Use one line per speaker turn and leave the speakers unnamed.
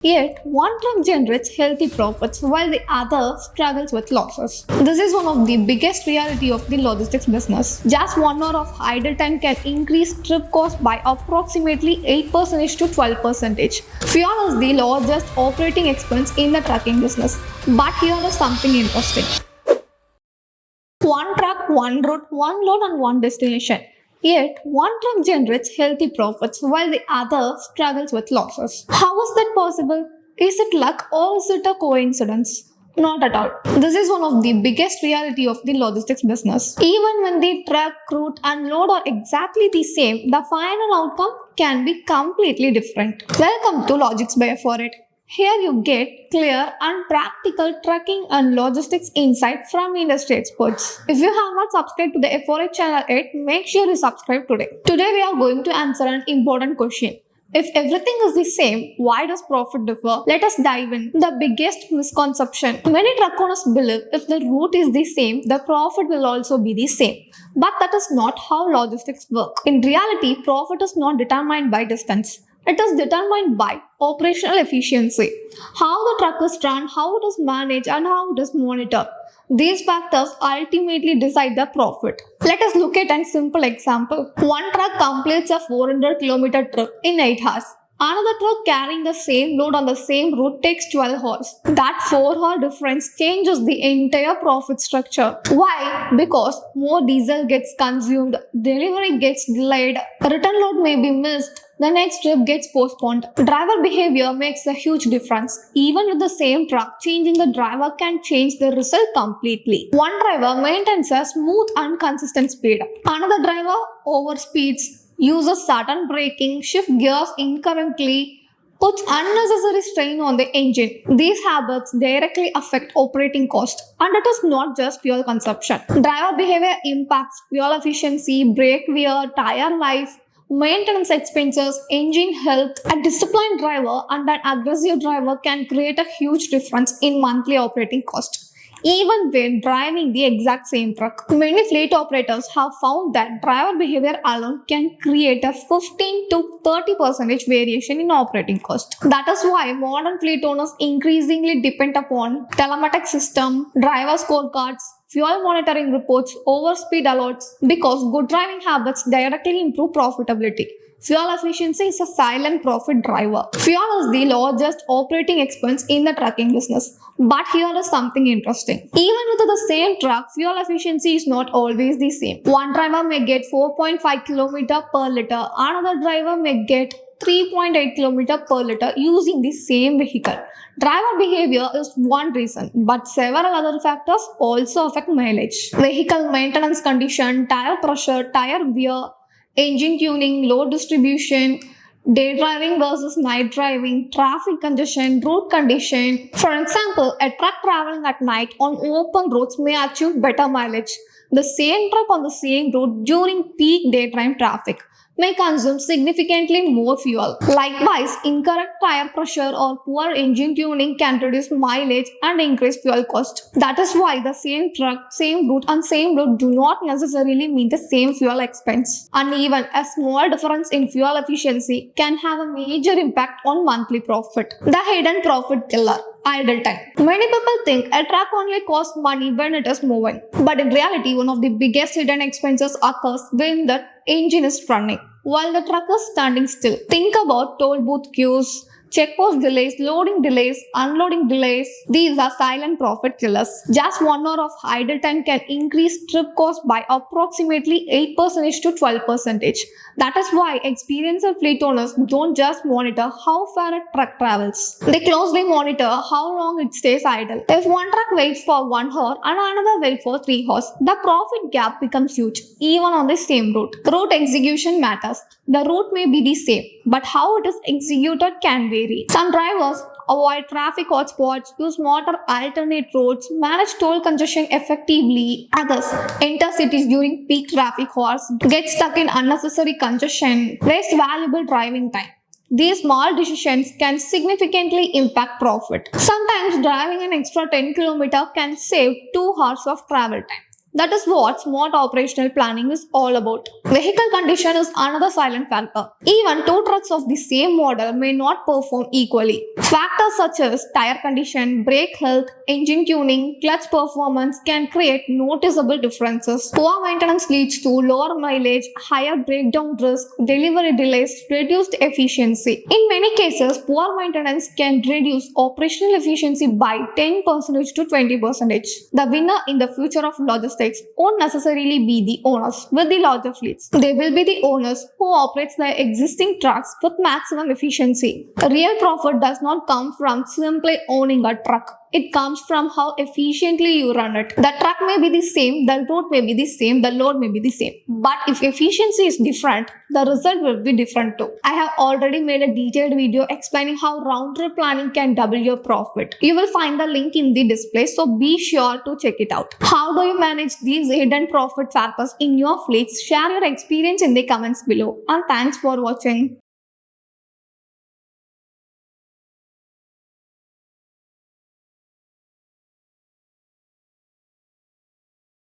Yet, one truck generates healthy profits while the other struggles with losses. This is one of the biggest reality of the logistics business. Just 1 hour of idle time can increase trip cost by approximately 8% to 12%. Fuel is the largest operating expense in the trucking business. But here is something interesting. One truck, one route, one load and one destination. Yet, one truck generates healthy profits while the other struggles with losses. How is that possible? Is it luck or is it a coincidence? Not at all. This is one of the biggest reality of the logistics business. Even when the truck, route and load are exactly the same, the final outcome can be completely different. Welcome to Logics by F48. Here you get clear and practical trucking and logistics insight from industry experts. If you have not subscribed to the F48 channel yet, make sure you subscribe today. Today we are going to answer an important question. If everything is the same, why does profit differ? Let us dive in. The biggest misconception. Many truck owners believe if the route is the same, the profit will also be the same. But that is not how logistics work. In reality, profit is not determined by distance. It is determined by operational efficiency, how the truck is run, how it is managed, and how it is monitored. These factors ultimately decide the profit. Let us look at a simple example. One truck completes a 400-kilometer trip in 8 hours. Another truck carrying the same load on the same route takes 12 hours. That 4-hour difference changes the entire profit structure. Why? Because more diesel gets consumed, delivery gets delayed, return load may be missed, the next trip gets postponed. Driver behavior makes a huge difference. Even with the same truck, changing the driver can change the result completely. One driver maintains a smooth and consistent speed. Another driver overspeeds, uses sudden braking, shifts gears incorrectly, puts unnecessary strain on the engine. These habits directly affect operating cost, and it is not just fuel consumption. Driver behavior impacts fuel efficiency, brake wear, tire life, maintenance expenses, engine health. A disciplined driver and an aggressive driver can create a huge difference in monthly operating cost, even when driving the exact same truck. Many fleet operators have found that driver behavior alone can create a 15 to 30% variation in operating cost. That is why modern fleet owners increasingly depend upon telematics system, driver scorecards, fuel monitoring reports, overspeed alerts, because good driving habits directly improve profitability. Fuel efficiency is a silent profit driver. Fuel is the largest operating expense in the trucking business. But here is something interesting. Even with the same truck, fuel efficiency is not always the same. One driver may get 4.5 km per liter, another driver may get 3.8 km per liter using the same vehicle. Driver behavior is one reason, but several other factors also affect mileage. Vehicle maintenance condition, tire pressure, tire wear, engine tuning, load distribution, day driving versus night driving, traffic congestion, road condition. For example, a truck traveling at night on open roads may achieve better mileage. The same truck on the same road during peak daytime traffic may consume significantly more fuel. Likewise, incorrect tire pressure or poor engine tuning can reduce mileage and increase fuel cost. That is why the same truck, same route and same road do not necessarily mean the same fuel expense. And even a small difference in fuel efficiency can have a major impact on monthly profit. The hidden profit killer. Idle time. Many people think a truck only costs money when it is moving. But in reality, one of the biggest hidden expenses occurs when the engine is running, while the truck is standing still. Think about toll booth queues, checkpost delays, loading delays, unloading delays. These are silent profit killers. Just 1 hour of idle time can increase trip cost by approximately 8% to 12%. That is why experienced fleet owners don't just monitor how far a truck travels. They closely monitor how long it stays idle. If one truck waits for 1 hour and another waits for 3 hours, the profit gap becomes huge, even on the same route. Route execution matters. The route may be the same, but how it is executed can vary. Some drivers avoid traffic hotspots, use smarter alternate routes, manage toll congestion effectively. Others enter cities during peak traffic hours, get stuck in unnecessary congestion, waste valuable driving time. These small decisions can significantly impact profit. Sometimes driving an extra 10 km can save 2 hours of travel time. That is what smart operational planning is all about. Vehicle condition is another silent factor. Even two trucks of the same model may not perform equally. Factors such as tire condition, brake health, engine tuning, clutch performance can create noticeable differences. Poor maintenance leads to lower mileage, higher breakdown risk, delivery delays, reduced efficiency. In many cases, poor maintenance can reduce operational efficiency by 10% to 20%. The winner in the future of logistics won't necessarily be the owners with the larger fleets. They will be the owners who operates their existing trucks with maximum efficiency. Real profit does not come from simply owning a truck. It comes from how efficiently you run it. The truck may be the same, the route may be the same, the load may be the same. But if efficiency is different, the result will be different too. I have already made a detailed video explaining how round trip planning can double your profit. You will find the link in the display, so be sure to check it out. How do you manage these hidden profit factors in your fleets? Share your experience in the comments below. And thanks for watching.